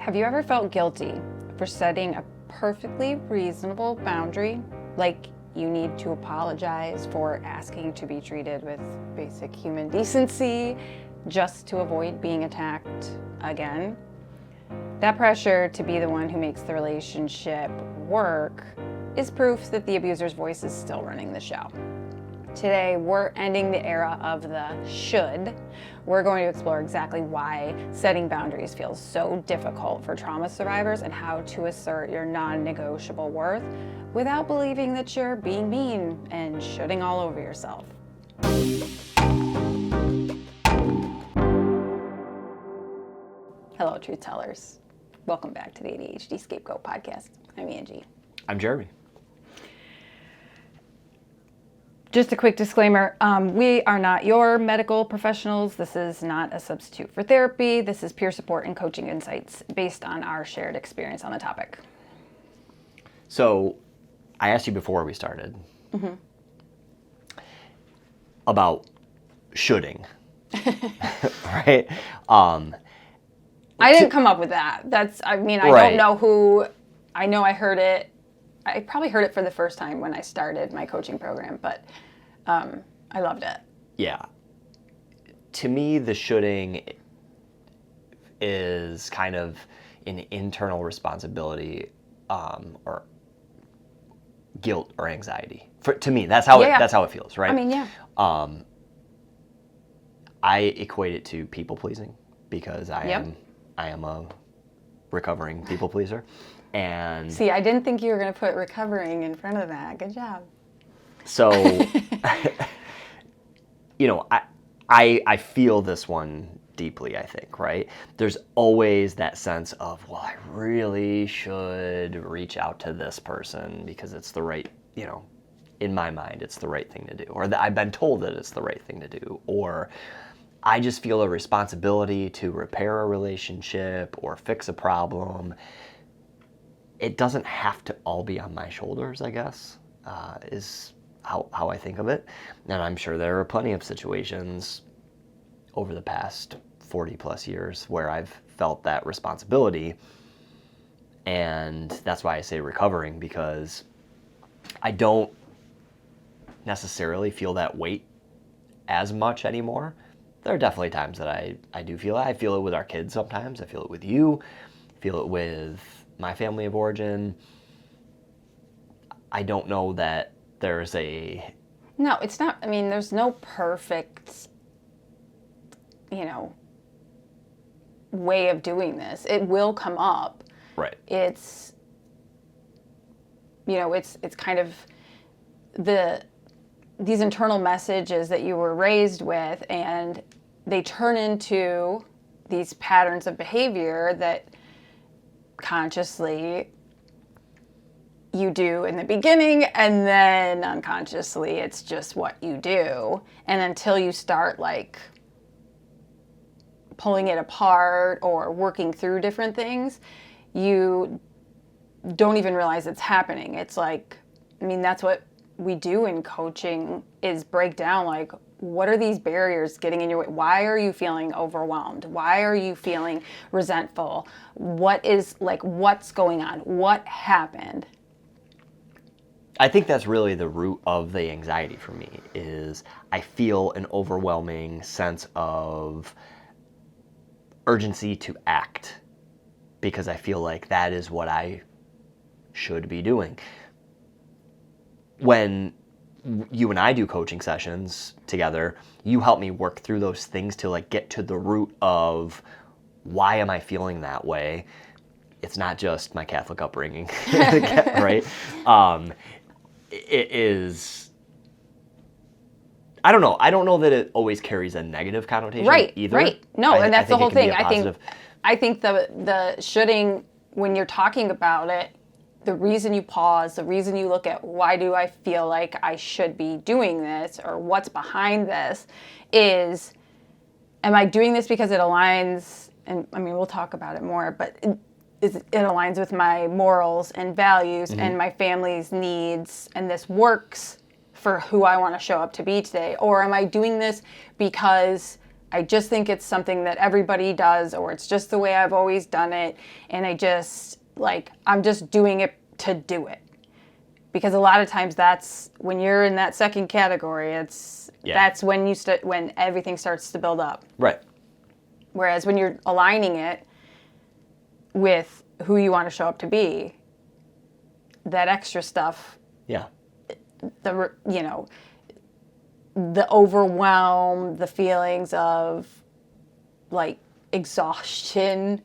Have you ever felt guilty for setting a perfectly reasonable boundary? Like you need to apologize for asking to be treated with basic human decency just to avoid being attacked again? That pressure to be the one who makes the relationship work is proof that the abuser's voice is still running the show. Today, we're ending the era of the should. We're going to explore exactly why setting boundaries feels so difficult for trauma survivors and how to assert your non-negotiable worth without believing that you're being mean and shoulding all over yourself. Hello, truth tellers. Welcome back to the ADHD Scapegoat podcast. I'm Angie. I'm Jeremy. Just a quick disclaimer, we are not your medical professionals. This is not a substitute for therapy. This is peer support and coaching insights based on our shared experience on the topic. So I asked you before we started about shoulding, right? I didn't come up with that. I don't know who, I know I heard it. I probably heard it for the first time when I started my coaching program, but I loved it. Yeah. To me, the shoulding is kind of an internal responsibility or guilt or anxiety. To me, that's how it feels, right? I mean, yeah. I equate it to people pleasing because I am a recovering people pleaser. And see, I didn't think you were going to put recovering in front of that. Good job. So, I feel this one deeply, I think, right? There's always that sense of, well, I really should reach out to this person because it's the right, in my mind, it's the right thing to do. Or that I've been told that it's the right thing to do. Or I just feel a responsibility to repair a relationship or fix a problem. It doesn't have to all be on my shoulders, I guess, is how I think of it. And I'm sure there are plenty of situations over the past 40 plus years where I've felt that responsibility. And that's why I say recovering, because I don't necessarily feel that weight as much anymore. There are definitely times that I do feel it. I feel it with our kids sometimes. I feel it with you. I feel it with my family of origin. I don't know that there's No, it's not. I mean, there's no perfect, way of doing this. It will come up. Right. It's kind of these internal messages that you were raised with, and they turn into these patterns of behavior that consciously you do in the beginning, and then unconsciously it's just what you do. And until you start like pulling it apart or working through different things, you don't even realize it's happening. It's like, that's what we do in coaching, is break down like, what are these barriers getting in your way? Why are you feeling overwhelmed? Why are you feeling resentful? What's going on? What happened? I think that's really the root of the anxiety for me, is I feel an overwhelming sense of urgency to act because I feel like that is what I should be doing. When you and I do coaching sessions together, you help me work through those things to like get to the root of why am I feeling that way. It's not just my Catholic upbringing, right? It is, I don't know. I don't know that it always carries a negative connotation either. Right. No, and that's the whole thing. I think the shoulding, when you're talking about it, the reason you pause, the reason you look at why do I feel like I should be doing this or what's behind this is, am I doing this because it aligns, and we'll talk about it more, but it aligns with my morals and values and my family's needs, and this works for who I want to show up to be today? Or am I doing this because I just think it's something that everybody does, or it's just the way I've always done it. And I'm just doing it to do it. Because a lot of times that's when you're in that second category, that's when when everything starts to build up. Right. Whereas when you're aligning it with who you want to show up to be, that extra stuff, the overwhelm, the feelings of like exhaustion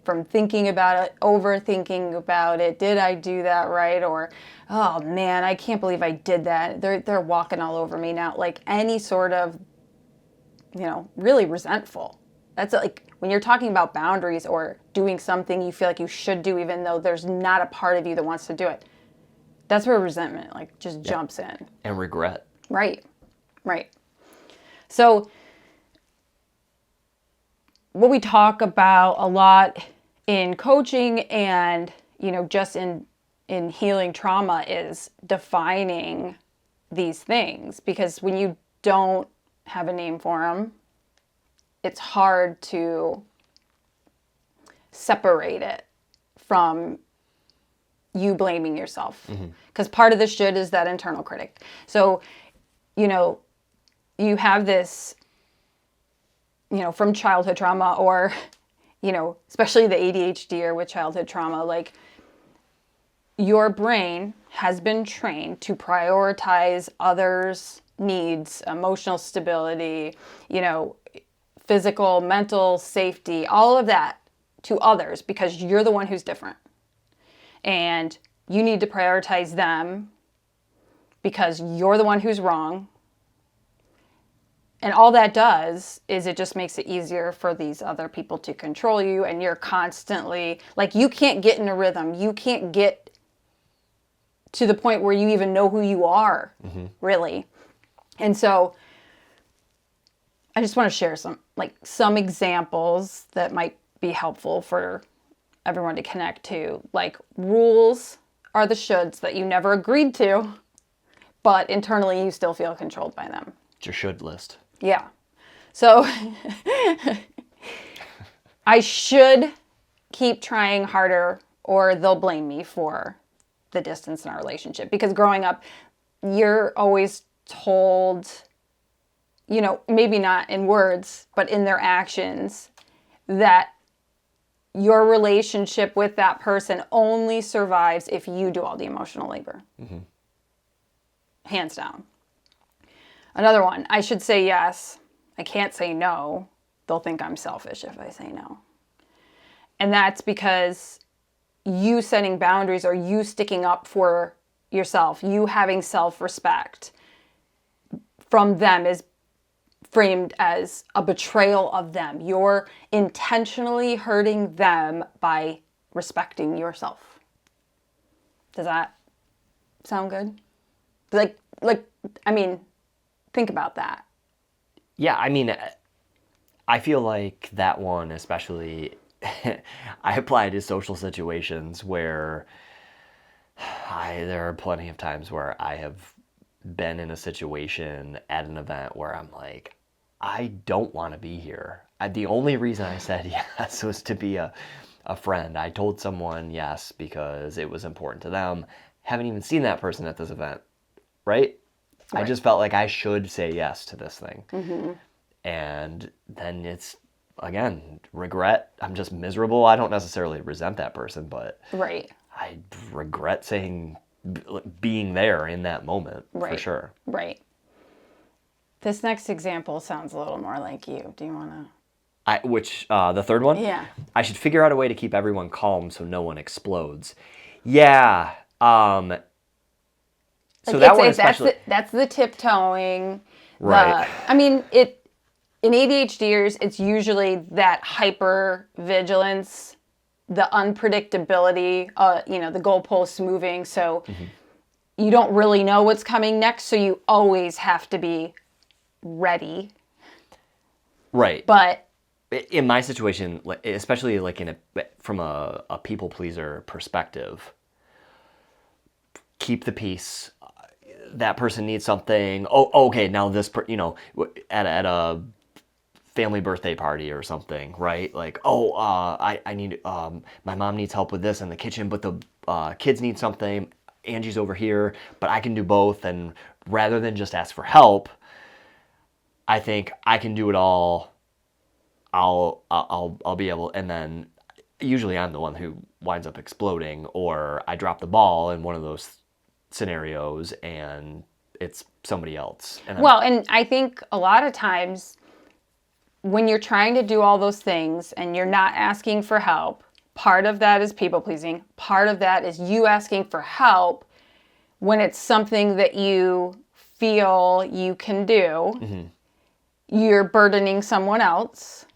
from thinking about it, overthinking about it. Did I do that right? Or, oh man, I can't believe I did that. They're walking all over me now. Like any sort of, really resentful. That's like when you're talking about boundaries or doing something you feel like you should do, even though there's not a part of you that wants to do it. That's where resentment just jumps in. And regret. Right. So what we talk about a lot in coaching and, just in healing trauma is defining these things, because when you don't have a name for them, it's hard to separate it from you blaming yourself. Because part of the should is that internal critic. So, you have this, from childhood trauma or, especially the ADHD with childhood trauma, like your brain has been trained to prioritize others' needs, emotional stability, physical, mental safety, all of that to others because you're the one who's different. And you need to prioritize them because you're the one who's wrong. And all that does is it just makes it easier for these other people to control you. And you're constantly, you can't get in a rhythm. You can't get to the point where you even know who you are, really. And so I just want to share some examples that might be helpful for everyone to connect to. Like, rules are the shoulds that you never agreed to, but internally you still feel controlled by them. It's your should list. Yeah. So I should keep trying harder or they'll blame me for the distance in our relationship. Because growing up, you're always told, maybe not in words, but in their actions, that your relationship with that person only survives if you do all the emotional labor. Hands down. Another one, I should say yes. I can't say no. They'll think I'm selfish if I say no. And that's because you setting boundaries or you sticking up for yourself, you having self-respect from them is framed as a betrayal of them. You're intentionally hurting them by respecting yourself. Does that sound good? Think about that. Yeah, I feel like that one especially, I apply to social situations where there are plenty of times where I have been in a situation at an event where I'm like, I don't want to be here. The only reason I said yes was to be a friend. I told someone yes because it was important to them. Haven't even seen that person at this event, right? I just felt like I should say yes to this thing. And then it's, again, regret. I'm just miserable. I don't necessarily resent that person, but I regret being there in that moment, for sure. Right. This next example sounds a little more like you. Do you want to? The third one? Yeah. I should figure out a way to keep everyone calm so no one explodes. Yeah. So that one especially... That's the tiptoeing. Right. In ADHDers, it's usually that hyper-vigilance, the unpredictability, the goalposts moving. So you don't really know what's coming next. So you always have to be ready. Right. But in my situation, especially from a people pleaser perspective, keep the peace. That person needs something. Oh, okay. Now this, at a family birthday party or something, right? Like, oh, I need, my mom needs help with this in the kitchen, but the kids need something. Angie's over here, but I can do both. And rather than just ask for help, I think I can do it all. I'll be able, and then usually I'm the one who winds up exploding, or I drop the ball in one of those scenarios and it's somebody else. And and I think a lot of times when you're trying to do all those things and you're not asking for help, part of that is people pleasing. Part of that is you asking for help when it's something that you feel you can do. Mm-hmm. You're burdening someone else.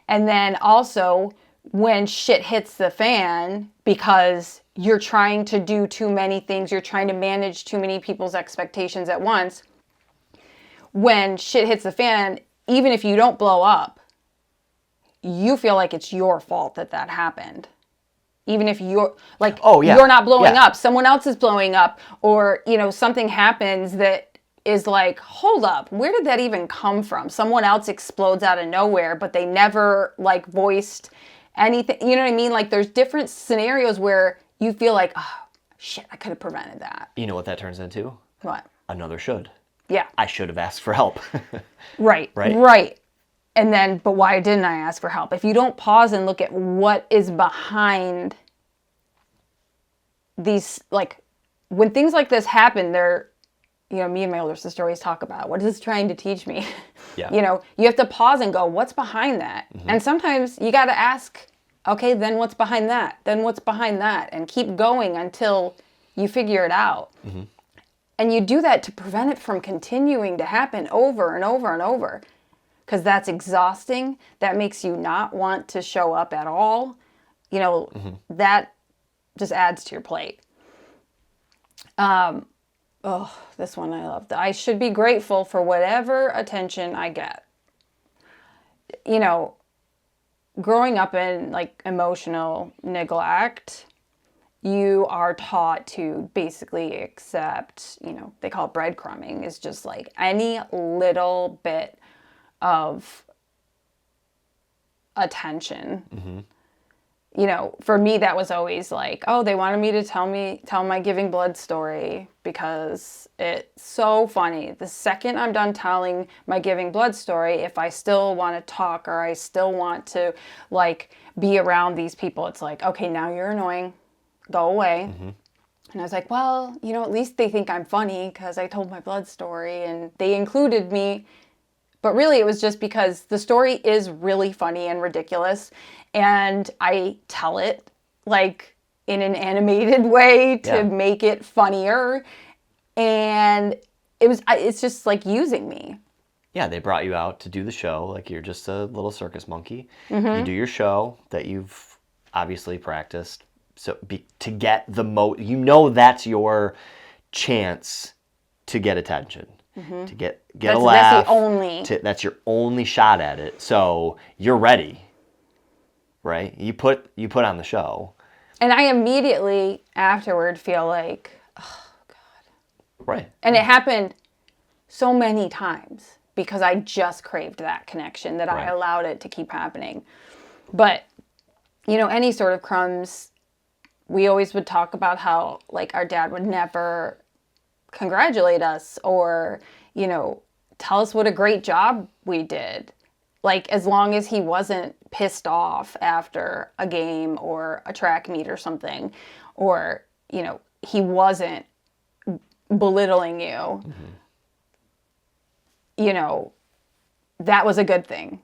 And then also when shit hits the fan because you're trying to do too many things, you're trying to manage too many people's expectations at once. When shit hits the fan, even if you don't blow up, you feel like it's your fault that happened. Even if you're like, you're not blowing up, someone else is blowing up, or, something happens that is like, hold up, where did that even come from? Someone else explodes out of nowhere, but they never like voiced anything. You know what I mean? Like there's different scenarios where you feel like, oh, shit, I could have prevented that. You know what that turns into? What? Another should. Yeah. I should have asked for help. Right. And then, but why didn't I ask for help? If you don't pause and look at what is behind these, like, when things like this happen, they're, me and my older sister always talk about, what is this trying to teach me? Yeah. You have to pause and go, what's behind that? Mm-hmm. And sometimes you got to ask, okay, then what's behind that? Then what's behind that? And keep going until you figure it out. Mm-hmm. And you do that to prevent it from continuing to happen over and over and over. Because that's exhausting. That makes you not want to show up at all. Mm-hmm. That just adds to your plate. This one I loved. I should be grateful for whatever attention I get. Growing up in like emotional neglect, you are taught to basically accept, they call it breadcrumbing, is just like any little bit of attention. Mm-hmm. For me, that was always like, oh, they wanted me to tell my giving blood story because it's so funny. The second I'm done telling my giving blood story, if I still want to talk or I still want to like be around these people, it's like, okay, now you're annoying. Go away. Mm-hmm. And I was like, well, at least they think I'm funny because I told my blood story and they included me. But really, it was just because the story is really funny and ridiculous. And I tell it like in an animated way to make it funnier. And it's just like using me. Yeah, they brought you out to do the show. Like you're just a little circus monkey. Mm-hmm. You do your show that you've obviously practiced. So to get the that's your chance to get attention. Mm-hmm. To get a laugh. That's your only shot at it. So you're ready, right? You put on the show, and I immediately afterward feel like, oh God, right? And it happened so many times because I just craved that connection that I allowed it to keep happening. But any sort of crumbs, we always would talk about how like our dad would never congratulate us or, tell us what a great job we did. Like, as long as he wasn't pissed off after a game or a track meet or something, or, he wasn't belittling you, mm-hmm. That was a good thing.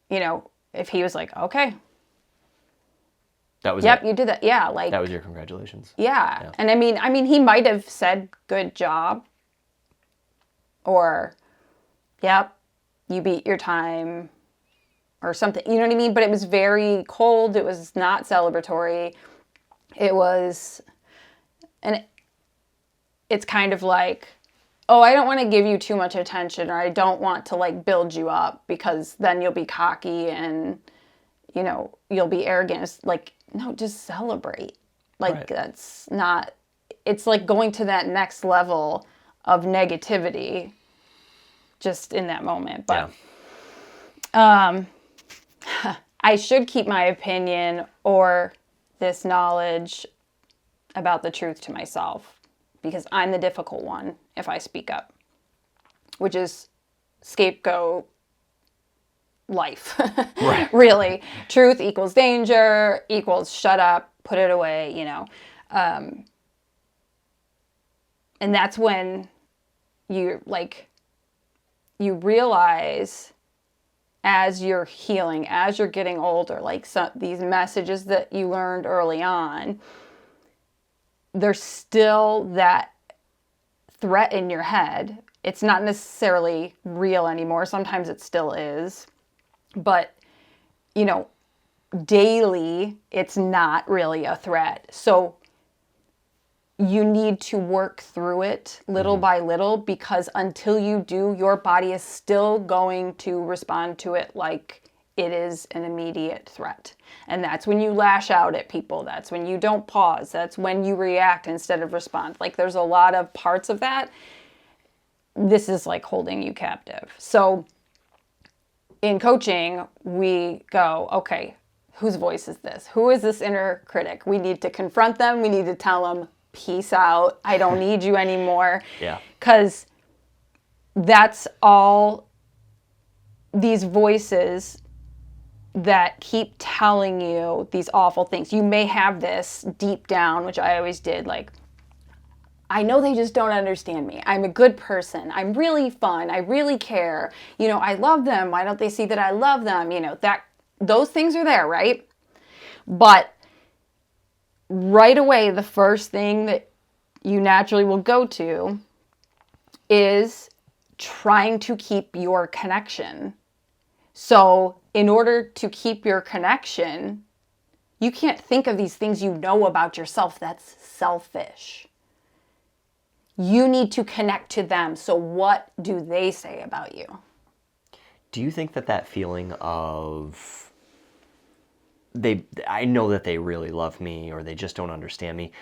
If he was like, okay. That was you did that. Yeah, like that was your congratulations. Yeah. And I mean, he might have said good job, or, yep, you beat your time, or something. You know what I mean? But it was very cold. It was not celebratory. It was, and it's kind of like, oh, I don't want to give you too much attention, or I don't want to like build you up because then you'll be cocky and, you'll be arrogant. It's like, no, just celebrate. Like that's not, it's like going to that next level of negativity just in that moment. But I should keep my opinion or this knowledge about the truth to myself because I'm the difficult one if I speak up, which is scapegoat life. Right. Really. Truth equals danger, equals shut up, put it away, you know. And that's when you realize as you're healing, as you're getting older, like these messages that you learned early on, there's still that threat in your head. It's not necessarily real anymore. Sometimes it still is. But, you know, daily, it's not really a threat. So you need to work through it little by little, because until you do, your body is still going to respond to it like it is an immediate threat. And that's when you lash out at people. That's when you don't pause. That's when you react instead of respond. Like, there's a lot of parts of that. This is like holding you captive. So in coaching, we go, okay, whose voice is this? Who is this inner critic? We need to confront them. We need to tell them, peace out. I don't need you anymore. Yeah. Because that's all these voices that keep telling you these awful things. You may have this deep down, which I always did, like, I know they just don't understand me. I'm a good person. I'm really fun. I really care. You know, I love them. Why don't they see that I love them? You know, those things are there, right? But right away, the first thing that you naturally will go to is trying to keep your connection. So in order to keep your connection, you can't think of these things you know about yourself. That's selfish. You need to connect to them. So what do they say about you? Do you think that feeling of I know that they really love me or they just don't understand me,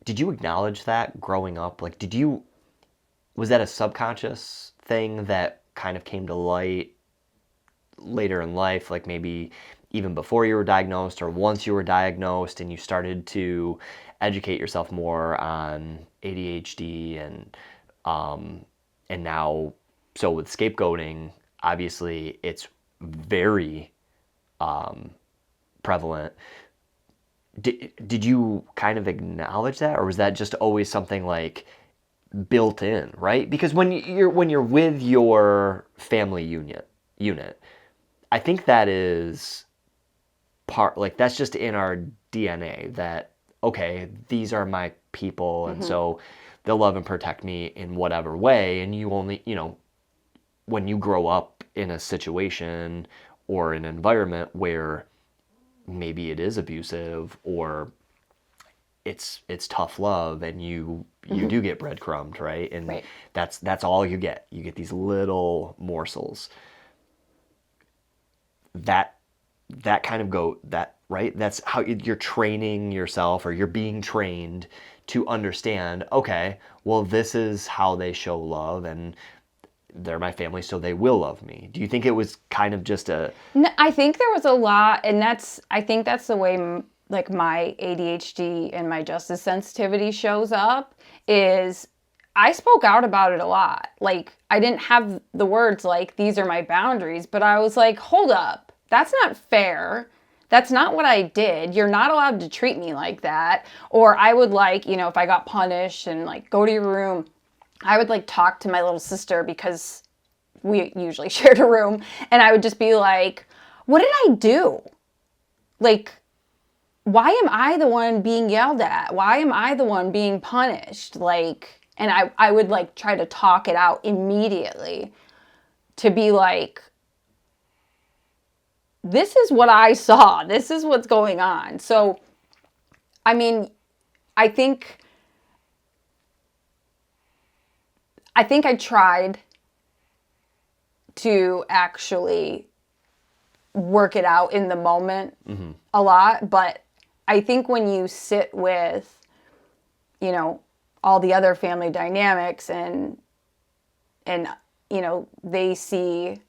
did you acknowledge that growing up? Like, was that a subconscious thing that kind of came to light later in life, like maybe even before you were diagnosed or once you were diagnosed and you started to educate yourself more on ADHD and now, so with scapegoating, obviously it's very prevalent. Did you kind of acknowledge that, or was that just always something like built in, right? Because when you're with your family unit, I think that is part, like, that's just in our DNA that, okay, these are my people, and so they'll love and protect me in whatever way. And you only, when you grow up in a situation or an environment where maybe it is abusive or it's tough love, and you do get breadcrumbed, right? And Right. that's all you get. You get these little morsels. That kind of right? That's how you're training yourself, or you're being trained to understand, okay, well, this is how they show love, and they're my family, so they will love me. Do you think it was kind of just a... No, I think there was a lot, and I think that's the way like my ADHD and my justice sensitivity shows up, is I spoke out about it a lot. Like, I didn't have the words like, these are my boundaries, but I was like, hold up, that's not fair. That's not what I did. You're not allowed to treat me like that. Or I would, like, if I got punished and like, go to your room, I would like talk to my little sister, because we usually shared a room, and I would just be like, what did I do? Like, why am I the one being yelled at? Why am I the one being punished? Like, and I would like try to talk it out immediately to be like, this is what I saw. This is what's going on. So, I mean, I think I tried to actually work it out in the moment a lot, but I think when you sit with, all the other family dynamics and they see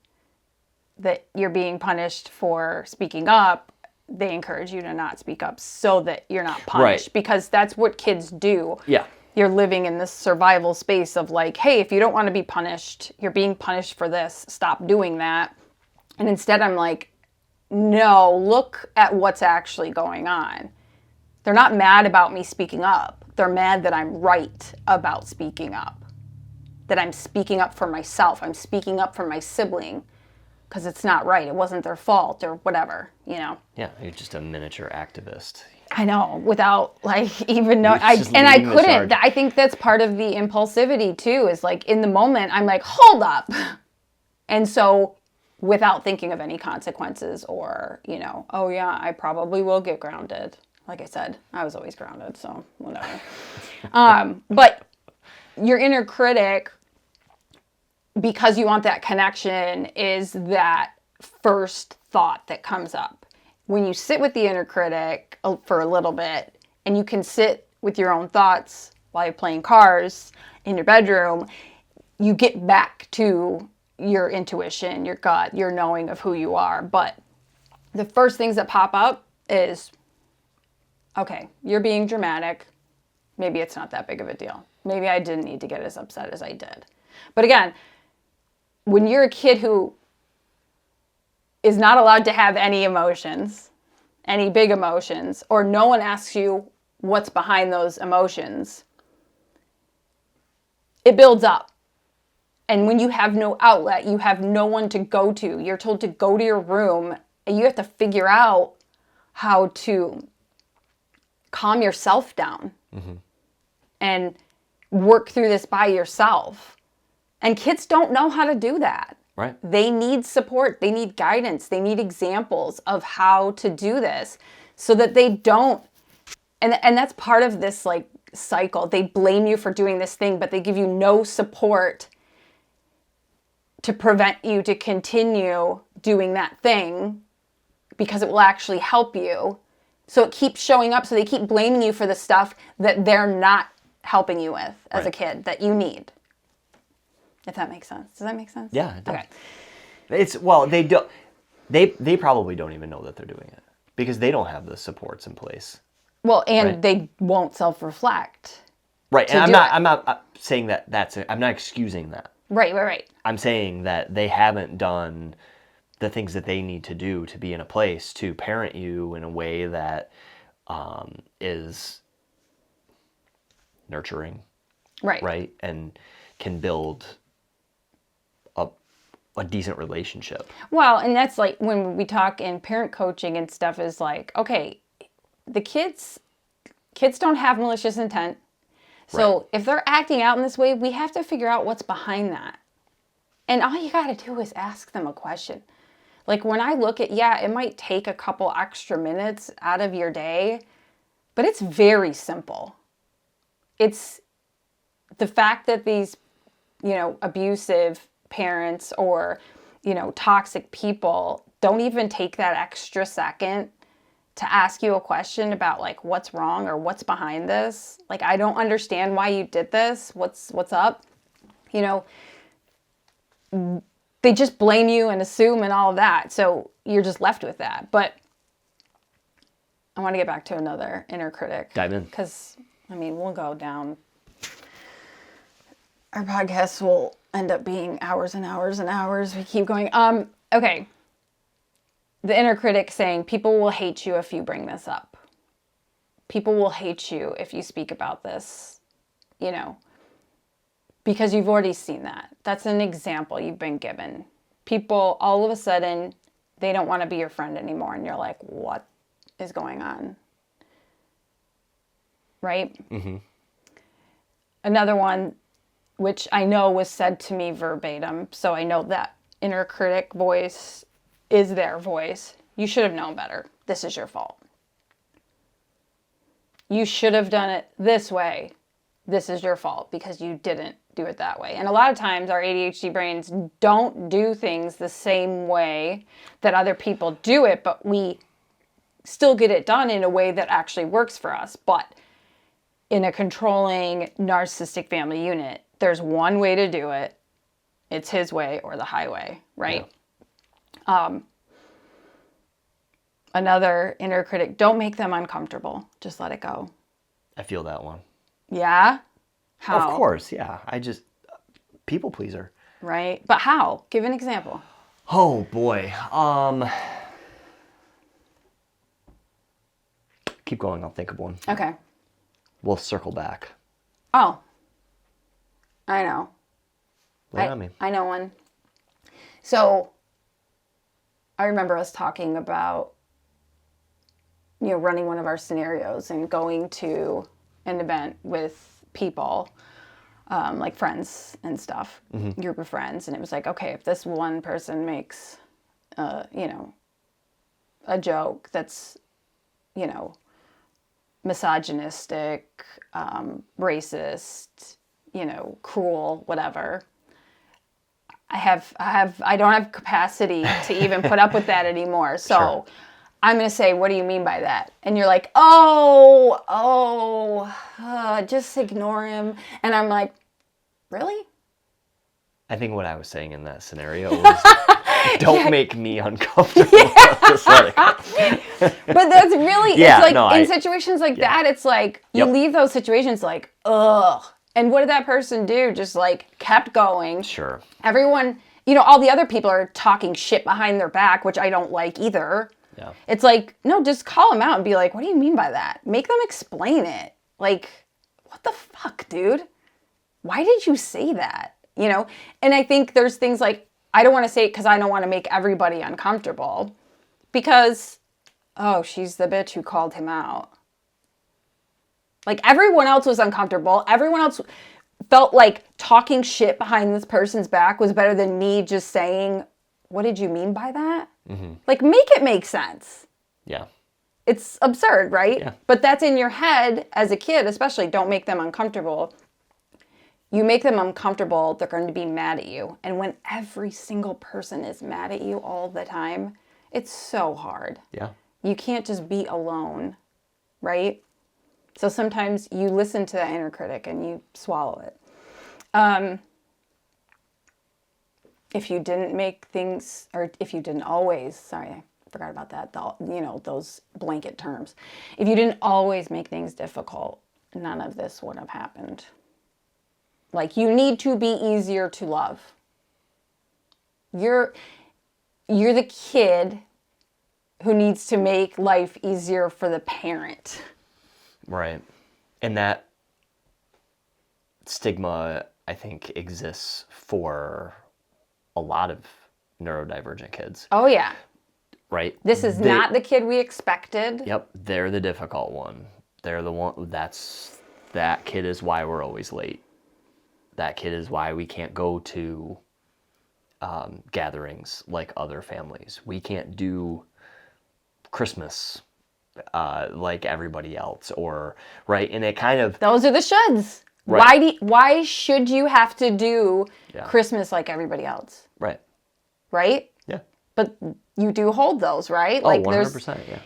that you're being punished for speaking up, they encourage you to not speak up so that you're not punished. Right. Because that's what kids do. Yeah. You're living in this survival space of like, hey, if you don't want to be punished, you're being punished for this. Stop doing that. And instead I'm like, no, look at what's actually going on. They're not mad about me speaking up. They're mad that I'm right about speaking up. That I'm speaking up for myself. I'm speaking up for my sibling because it's not right. It wasn't their fault or whatever, you know? Yeah, you're just a miniature activist. I know, without like even knowing. I couldn't. I think that's part of the impulsivity too, is like in the moment, I'm like, hold up. And so without thinking of any consequences or, you know, oh yeah, I probably will get grounded. Like I said, I was always grounded, so whatever. But your inner critic, because you want that connection, is that first thought that comes up. When you sit with the inner critic for a little bit, and you can sit with your own thoughts while you're playing cards in your bedroom, you get back to your intuition, your gut, your knowing of who you are. But the first things that pop up is, okay, you're being dramatic. Maybe it's not that big of a deal. Maybe I didn't need to get as upset as I did. But again, when you're a kid who is not allowed to have any emotions, any big emotions, or no one asks you what's behind those emotions, it builds up. And when you have no outlet, you have no one to go to. You're told to go to your room, and you have to figure out how to calm yourself down and work through this by yourself. And kids don't know how to do that. Right. They need support. They need guidance. They need examples of how to do this so that they don't. And that's part of this like cycle. They blame you for doing this thing, but they give you no support to prevent you to continue doing that thing because it will actually help you. So it keeps showing up. So they keep blaming you for the stuff that they're not helping you with as a kid that you need. If that makes sense. Does that make sense? Yeah, it does. Okay. It's, well, they don't. They probably don't even know that they're doing it because they don't have the supports in place. Well, and they won't self-reflect. Right, and I'm not saying that that's it. I'm not excusing that. Right. I'm saying that they haven't done the things that they need to do to be in a place to parent you in a way that is nurturing. Right, and can build a decent relationship. Well, and that's like when we talk in parent coaching and stuff is like, okay, the kids don't have malicious intent. So if they're acting out in this way, we have to figure out what's behind that. And all you got to do is ask them a question. Like when I look at, it might take a couple extra minutes out of your day, but it's very simple. It's the fact that these, abusive parents or, toxic people don't even take that extra second to ask you a question about like what's wrong or what's behind this. Like, I don't understand why you did this. What's up? They just blame you and assume and all of that. So you're just left with that. But I want to get back to another inner critic. Dive in. Because, we'll go down. Our podcast will end up being hours and hours and hours. We keep going. Okay. The inner critic saying, people will hate you if you bring this up. People will hate you if you speak about this, because you've already seen that. That's an example you've been given. People, all of a sudden, they don't want to be your friend anymore. And you're like, what is going on? Right? Mm-hmm. Another one, which I know was said to me verbatim, so I know that inner critic voice is their voice. You should have known better. This is your fault. You should have done it this way. This is your fault because you didn't do it that way. And a lot of times our ADHD brains don't do things the same way that other people do it, but we still get it done in a way that actually works for us. But in a controlling narcissistic family unit, there's one way to do it. It's his way or the highway, right? Another inner critic, don't make them uncomfortable. Just let it go. I feel that one. Yeah? How? Of course, yeah. People pleaser. Right? But how? Give an example. Oh boy. Keep going, I'll think of one. Okay. We'll circle back. Oh. I know. Lay it on me. I know one. So, I remember us talking about, running one of our scenarios and going to an event with people, like friends and stuff, group of friends. And it was like, okay, if this one person makes, a joke that's, misogynistic, racist, cruel, whatever, I don't have capacity to even put up with that anymore. So Sure. I'm going to say, what do you mean by that? And you're like, just ignore him. And I'm like, really? I think what I was saying in that scenario was, don't make me uncomfortable. Just let it go. But that's really, Yeah, it's like, no, in situations like that, it's like, you leave those situations like, ugh. And what did that person do? Just like kept going. Sure. Everyone, all the other people are talking shit behind their back, which I don't like either. Yeah. It's like, no, just call them out and be like, what do you mean by that? Make them explain it. Like, what the fuck, dude? Why did you say that? And I think there's things like, I don't want to say it because I don't want to make everybody uncomfortable. Because, she's the bitch who called him out. Like, everyone else was uncomfortable. Everyone else felt like talking shit behind this person's back was better than me just saying, what did you mean by that? Mm-hmm. Like, make it make sense. Yeah. It's absurd, right? Yeah. But that's in your head as a kid, especially. Don't make them uncomfortable. You make them uncomfortable, they're going to be mad at you. And when every single person is mad at you all the time, it's so hard. Yeah. You can't just be alone, right? So sometimes you listen to that inner critic and you swallow it. If you didn't make things, or if you didn't always, sorry, I forgot about that, those blanket terms. If you didn't always make things difficult, none of this would have happened. Like, you need to be easier to love. You're the kid who needs to make life easier for the parent. Right. And that stigma, I think, exists for a lot of neurodivergent kids. Oh, yeah. Right? This is not the kid we expected. Yep. They're the difficult one. They're the one, that kid is why we're always late. That kid is why we can't go to gatherings like other families. We can't do Christmas like everybody else, or right, and it kind of, those are the shoulds. Right. Why should you have to do Yeah. Christmas like everybody else? right, Right? yeah, But you do hold those, right? oh, 100%, yeah,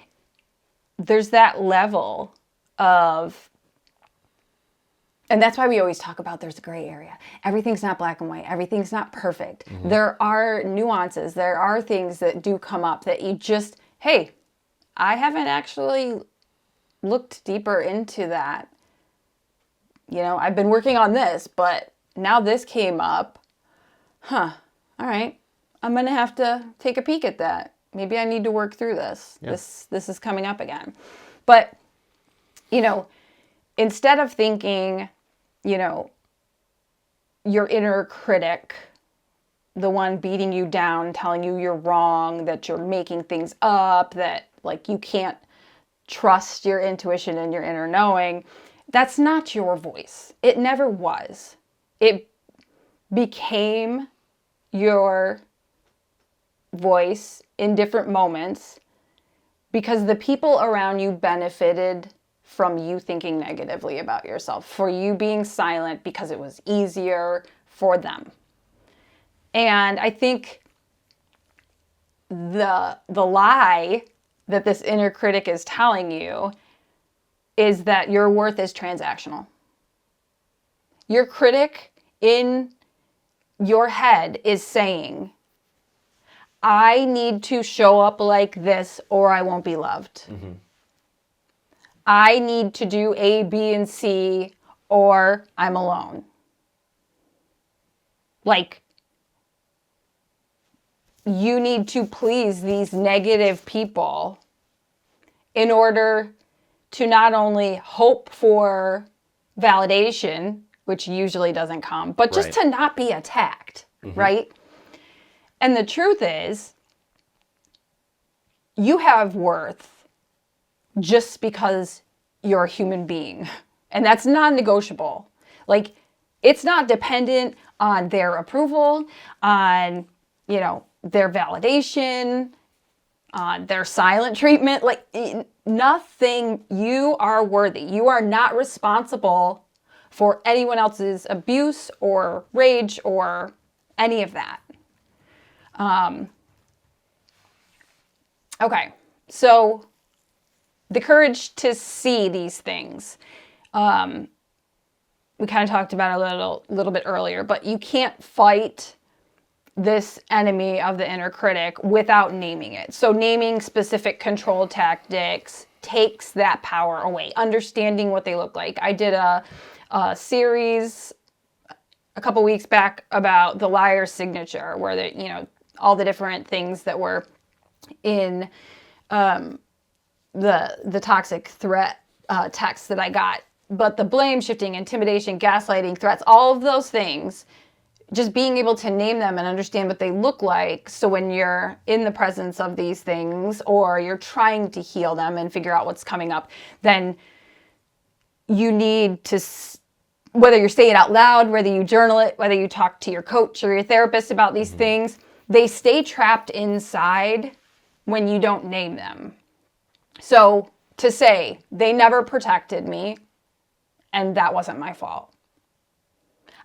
there's that level of, and that's why we always talk about there's a gray area. Everything's not black and white. Everything's not perfect. Mm-hmm. There are nuances. There are things that do come up that you just, hey, I haven't actually looked deeper into that. I've been working on this, but now this came up. All right. I'm going to have to take a peek at that. Maybe I need to work through this. Yeah. This is coming up again. But, instead of thinking, your inner critic, the one beating you down, telling you you're wrong, that you're making things up, that like you can't trust your intuition and your inner knowing, that's not your voice. It never was. It became your voice in different moments because the people around you benefited from you thinking negatively about yourself, for you being silent because it was easier for them. And I think the lie that this inner critic is telling you is that your worth is transactional. Your critic in your head is saying, I need to show up like this or I won't be loved. Mm-hmm. I need to do A, B, and C or I'm alone. Like, you need to please these negative people in order to not only hope for validation, which usually doesn't come, but just to not be attacked, right? And the truth is, you have worth just because you're a human being. And that's non-negotiable. Like, it's not dependent on their approval, on, their validation, on their silent treatment. Like, nothing. You are worthy. You are not responsible for anyone else's abuse or rage or any of that. Okay, so the courage to see these things. We kind of talked about it a little bit earlier, but you can't fight this enemy of the inner critic without naming it. So naming specific control tactics takes that power away. Understanding what they look like. I did a series a couple weeks back about the liar's signature, where all the different things that were in the toxic threat text that I got. But the blame shifting, intimidation, gaslighting, threats, all of those things, just being able to name them and understand what they look like. So when you're in the presence of these things or you're trying to heal them and figure out what's coming up, then you need to, whether you say it out loud, whether you journal it, whether you talk to your coach or your therapist about these things, they stay trapped inside when you don't name them. So to say, they never protected me, and that wasn't my fault.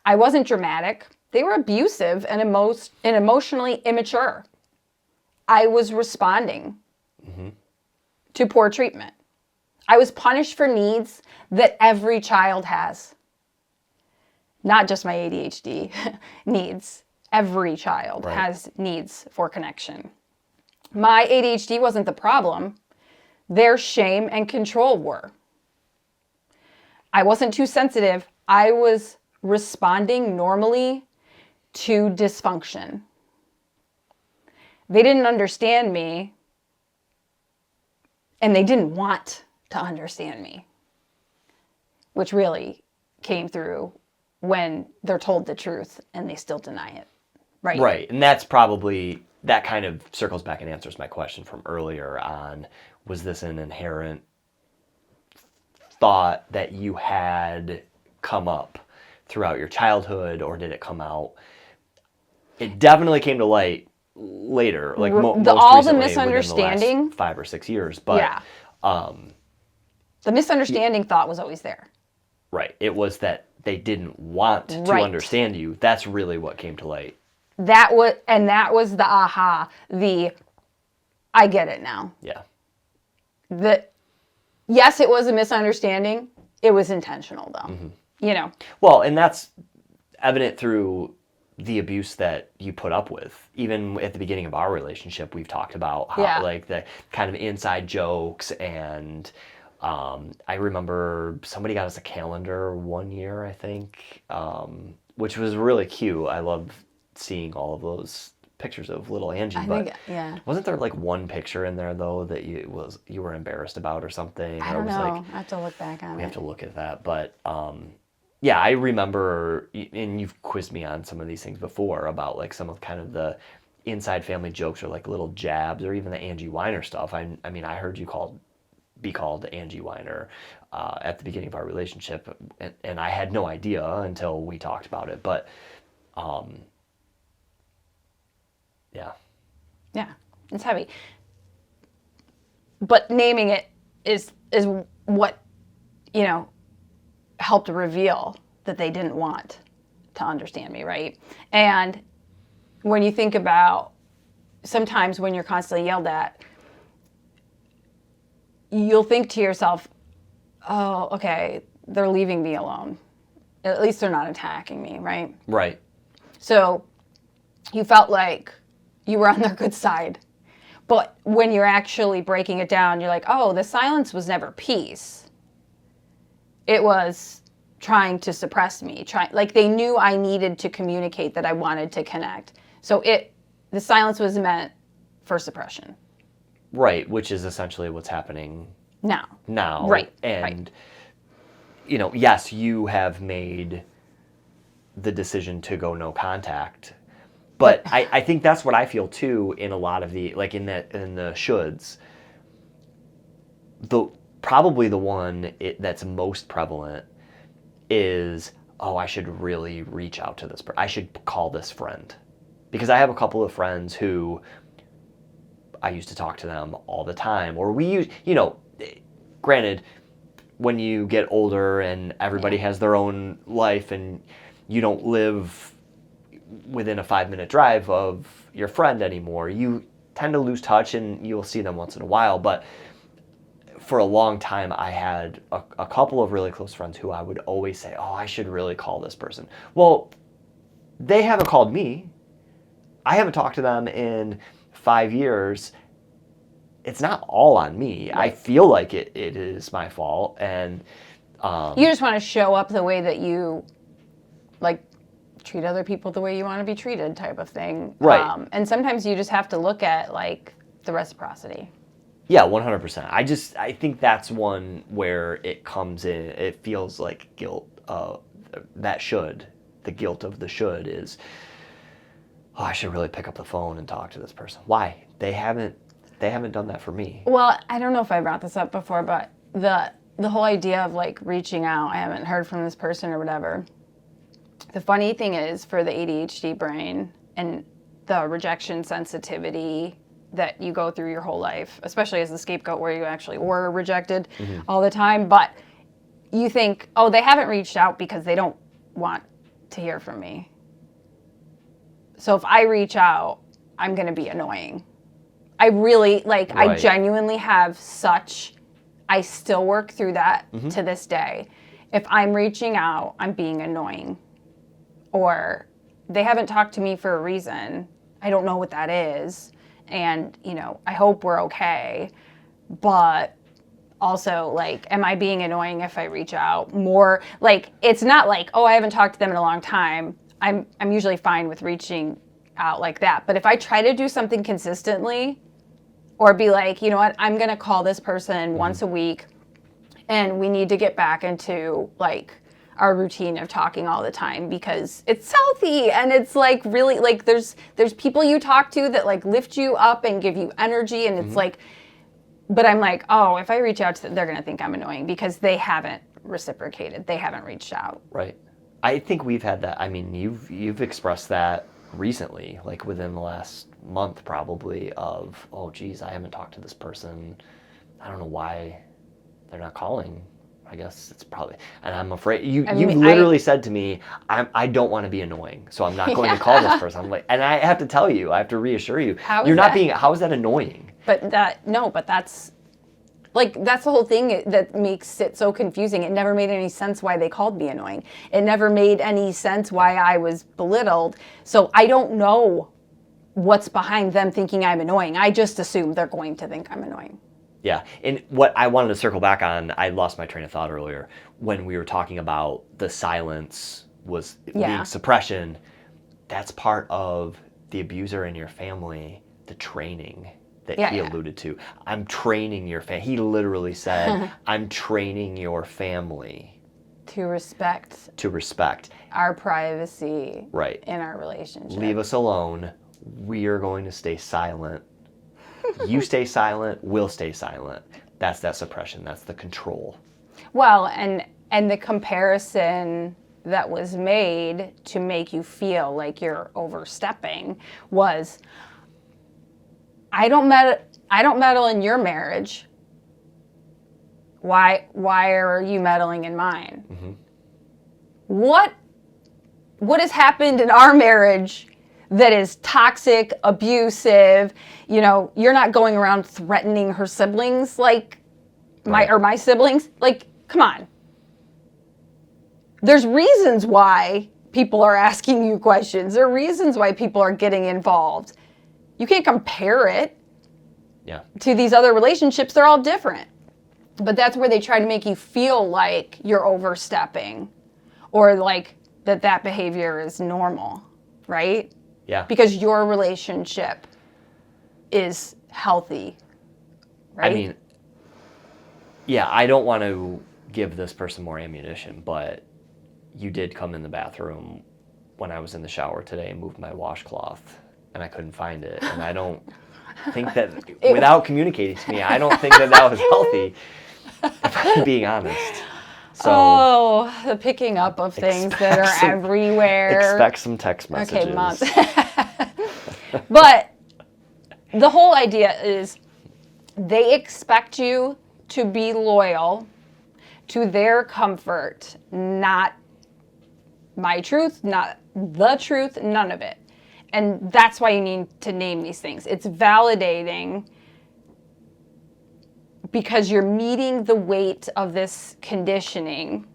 I wasn't dramatic. They were abusive and emotionally immature. I was responding to poor treatment. I was punished for needs that every child has. Not just my ADHD needs. Every child has needs for connection. My ADHD wasn't the problem. Their shame and control were. I wasn't too sensitive. I was responding normally to dysfunction. They didn't understand me, and they didn't want to understand me, which really came through when they're told the truth and they still deny it. Right. Right. And that's probably, that kind of circles back and answers my question from earlier on, was this an inherent thought that you had come up throughout your childhood, or did it come out? It definitely came to light later, like most all the recently, misunderstanding, within the last 5 or 6 years. But the misunderstanding thought was always there. Right. It was that they didn't want to understand you. That's really what came to light. That was the aha, I get it now. Yeah. Yes, it was a misunderstanding. It was intentional, though. Well, and that's evident through the abuse that you put up with. Even at the beginning of our relationship, we've talked about how, like, the kind of inside jokes. And I remember somebody got us a calendar one year, I think, which was really cute. I love seeing all of those pictures of little Angie. Wasn't there like one picture in there though that you were embarrassed about or something? I don't know. I have to look back on it. We have to look at that. But yeah, I remember, and you've quizzed me on some of these things before about like some of kind of the inside family jokes or like little jabs or even the Angie Weiner stuff. I mean, I heard you be called Angie Weiner at the beginning of our relationship, and I had no idea until we talked about it. But yeah, it's heavy. But naming it is what, helped reveal that they didn't want to understand me, right? And when you think about sometimes when you're constantly yelled at, you'll think to yourself, oh, okay, they're leaving me alone. At least they're not attacking me, right? Right. So you felt like you were on their good side. But when you're actually breaking it down, you're like, oh, the silence was never peace. It was trying to suppress me. Like they knew I needed to communicate that I wanted to connect. So the silence was meant for suppression. Right, which is essentially what's happening now. Right. And, you know, yes, you have made the decision to go no contact. But I think that's what I feel too in a lot of the, like in the shoulds. Probably the one that's most prevalent is, oh, I should really reach out to this person. I should call this friend. Because I have a couple of friends who I used to talk to them all the time. Or we use, you know, granted, when you get older and everybody has their own life and you don't live within a 5-minute drive of your friend anymore, you tend to lose touch and you'll see them once in a while. But for a long time, I had a couple of really close friends who I would always say, oh, I should really call this person. Well, they haven't called me. I haven't talked to them in 5 years. It's not all on me. Right. I feel like it is my fault. And you just want to show up the way that you, like, treat other people the way you want to be treated type of thing. Right. And sometimes you just have to look at, like, the reciprocity. Yeah, 100%. I think that's one where it comes in, it feels like guilt. The guilt of the should is, oh, I should really pick up the phone and talk to this person. Why? They haven't done that for me. Well, I don't know if I brought this up before, but the whole idea of like reaching out, I haven't heard from this person or whatever. The funny thing is, for the ADHD brain and the rejection sensitivity that you go through your whole life, especially as the scapegoat where you actually were rejected all the time, but you think, oh, they haven't reached out because they don't want to hear from me. So if I reach out, I'm going to be annoying. I really, like, right. I genuinely have I still work through that to this day. If I'm reaching out, I'm being annoying. Or they haven't talked to me for a reason. I don't know what that is. And, you know, I hope we're okay. But also, like, am I being annoying if I reach out more? Like, it's not like, oh, I haven't talked to them in a long time. I'm usually fine with reaching out like that. But if I try to do something consistently, or be like, you know what, I'm going to call this person once a week, and we need to get back into, like, our routine of talking all the time because it's healthy and it's, like, really, like, there's people you talk to that, like, lift you up and give you energy, and it's like, but I'm like, oh, if I reach out to them, they're going to think I'm annoying because they haven't reciprocated. They haven't reached out. Right. I think we've had that. I mean, you've expressed that recently, like within the last month probably, of, oh geez, I haven't talked to this person. I don't know why they're not calling. I guess it's probably, and I'm afraid you literally said to me, I don't want to be annoying, so I'm not going to call this person. I'm like, and I have to tell you, I have to reassure you, how is that annoying? But that's like, that's the whole thing that makes it so confusing. It never made any sense why they called me annoying. It never made any sense why I was belittled. So I don't know what's behind them thinking I'm annoying. I just assume they're going to think I'm annoying. Yeah, and what I wanted to circle back on, I lost my train of thought earlier, when we were talking about the silence was being suppression. That's part of the abuser in your family, the training that he alluded to. I'm training your family. He literally said, I'm training your family. To respect. Our privacy. Right. In our relationship. Leave us alone. We are going to stay silent. You stay silent, we'll stay silent. That's that suppression. That's the control. Well, and the comparison that was made to make you feel like you're overstepping was, I don't meddle in your marriage. Why are you meddling in mine? What has happened in our marriage that is toxic, abusive? You know, you're not going around threatening her siblings, like my siblings. Like, come on. There's reasons why people are asking you questions. There are reasons why people are getting involved. You can't compare it Yeah. to these other relationships. They're all different. But that's where they try to make you feel like you're overstepping or like that behavior is normal, right? Yeah. Because your relationship is healthy, right? I mean, yeah, I don't want to give this person more ammunition, but you did come in the bathroom when I was in the shower today and moved my washcloth, and I couldn't find it. And I don't think that, without communicating to me, I don't think that was healthy, if I'm being honest. So, the picking up of things that are everywhere. Expect some text messages. Okay, Mom. But the whole idea is they expect you to be loyal to their comfort, not my truth, not the truth, none of it. And that's why you need to name these things. It's validating because you're meeting the weight of this conditioning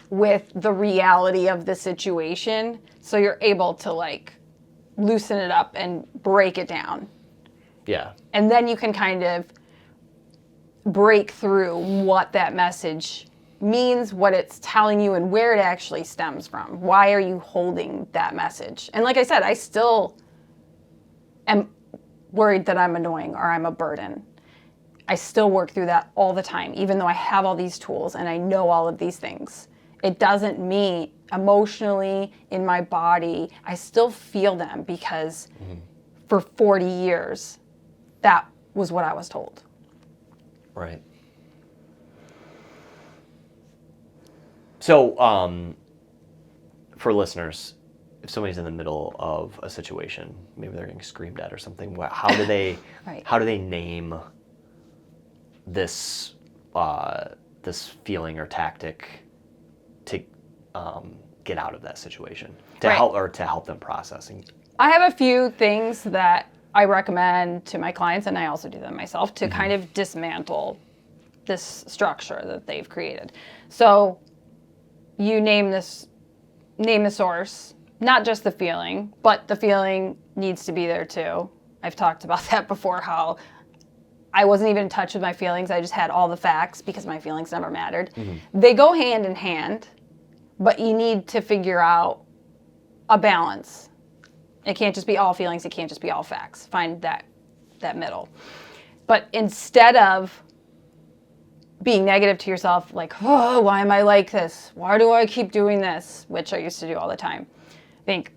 with the reality of the situation. So you're able to like loosen it up and break it down. Yeah. And then you can kind of break through what that message means, what it's telling you, and where it actually stems from. Why are you holding that message? And like I said, I still am worried that I'm annoying or I'm a burden. I still work through that all the time, even though I have all these tools and I know all of these things. It doesn't mean emotionally in my body, I still feel them because for 40 years, that was what I was told. Right. So, for listeners, if somebody's in the middle of a situation, maybe they're getting screamed at or something, how do they Right. how do they name this this feeling or tactic to get out of that situation, to Right. help them processing? I have a few things that I recommend to my clients, and I also do them myself, to kind of dismantle this structure that they've created. So you name the source, not just the feeling, but the feeling needs to be there too. I've talked about that before, how I wasn't even in touch with my feelings. I just had all the facts because my feelings never mattered. They go hand in hand, but you need to figure out a balance. It can't just be all feelings. It can't just be all facts. Find that middle. But instead of being negative to yourself, like, oh, why am I like this? Why do I keep doing this? Which I used to do all the time. Think,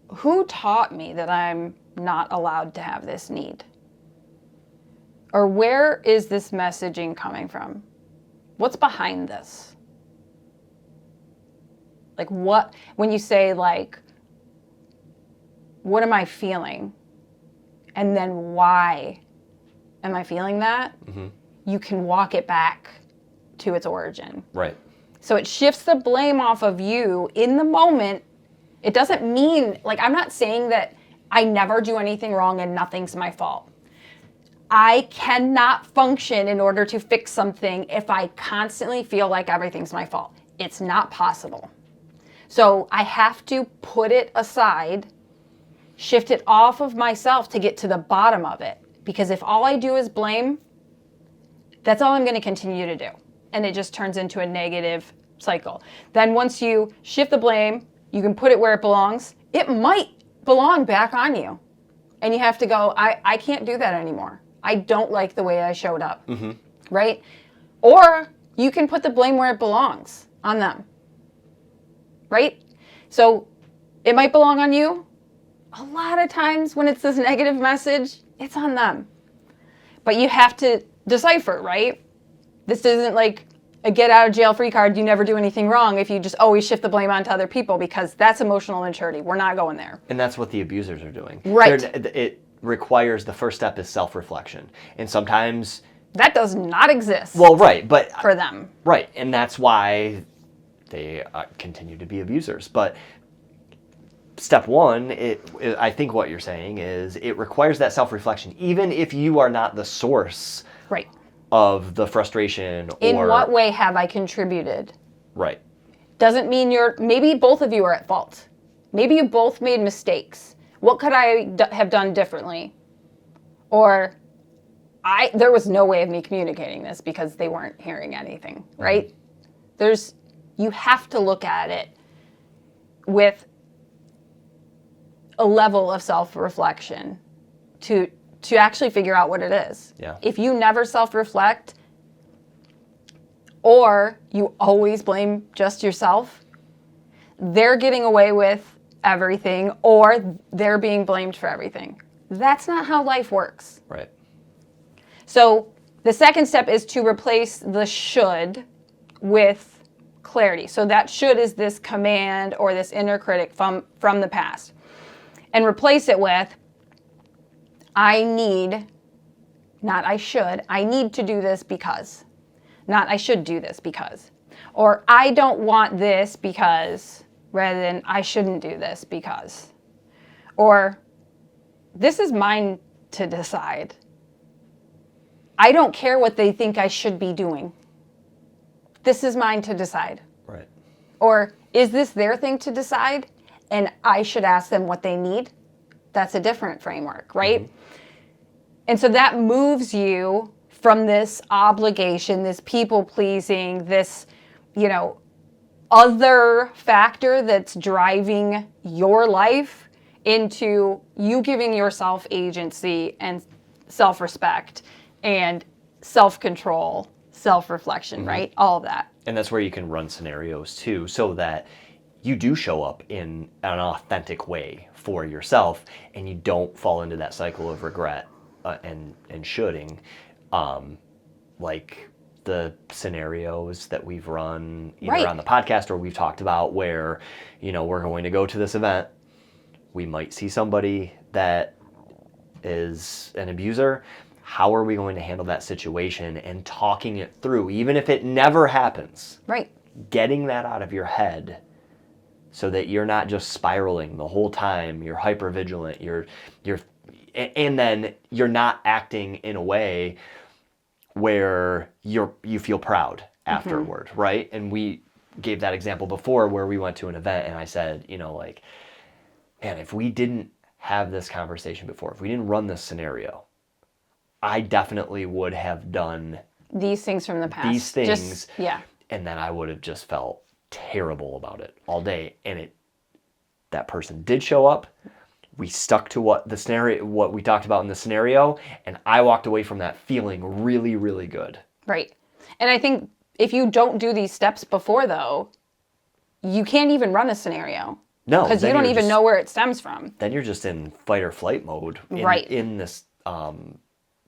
who taught me that I'm not allowed to have this need? Or where is this messaging coming from? What's behind this? Like what, when you say like, what am I feeling? And then why am I feeling that? You can walk it back to its origin. Right. So it shifts the blame off of you in the moment. It doesn't mean, like, I'm not saying that I never do anything wrong and nothing's my fault. I cannot function in order to fix something if I constantly feel like everything's my fault. It's not possible. So I have to put it aside, shift it off of myself to get to the bottom of it. Because if all I do is blame, that's all I'm going to continue to do. And it just turns into a negative cycle. Then once you shift the blame, you can put it where it belongs. It might belong back on you. And you have to go, I can't do that anymore. I don't like the way I showed up. Right? Or you can put the blame where it belongs, on them. Right? So it might belong on you. A lot of times when it's this negative message, it's on them. But you have to decipher, right? This isn't like a get out of jail free card. You never do anything wrong if you just always shift the blame onto other people, because that's emotional immaturity. We're not going there. And that's what the abusers are doing. Right. It requires, the first step is self-reflection. And sometimes... that does not exist. Well, right, but... for them. Right, and that's why they continue to be abusers. But step one, I think what you're saying is it requires that self-reflection, even if you are not the source Right. of the frustration. In what way have I contributed? Right. Doesn't mean maybe both of you are at fault. Maybe you both made mistakes. What could I have done differently? Or there was no way of me communicating this because they weren't hearing anything, right? You have to look at it with a level of self-reflection to actually figure out what it is. Yeah. If you never self-reflect, or you always blame just yourself, they're getting away with everything, or they're being blamed for everything. That's not how life works. Right. So the second step is to replace the should with clarity. So that should is this command or this inner critic from the past. And replace it with, I need, not I should, I need to do this because. Not I should do this because. Or I don't want this because, rather than I shouldn't do this because. Or this is mine to decide. I don't care what they think I should be doing. This is mine to decide. Right. Or is this their thing to decide and I should ask them what they need? That's a different framework, right? Mm-hmm. And so that moves you from this obligation, this people-pleasing, this, other factor that's driving your life into you giving yourself agency and self-respect and self-control, self-reflection, right? All of that. And that's where you can run scenarios too, so that you do show up in an authentic way for yourself and you don't fall into that cycle of regret and shoulding. Like the scenarios that we've run either on the podcast or we've talked about where, we're going to go to this event. We might see somebody that is an abuser. How are we going to handle that situation and talking it through, even if it never happens? Right. Getting that out of your head so that you're not just spiraling the whole time. You're hyper-vigilant. And then you're not acting in a way where you feel proud afterward, right? And we gave that example before where we went to an event and I said, man, if we didn't have this conversation before, if we didn't run this scenario, I definitely would have done these things from the past. These things. And then I would have just felt terrible about it all day. And that person did show up. We stuck to what we talked about in the scenario, and I walked away from that feeling really, really good. Right. And I think if you don't do these steps before, though, you can't even run a scenario. No. Because you don't even know where it stems from. Then you're just in fight or flight mode in this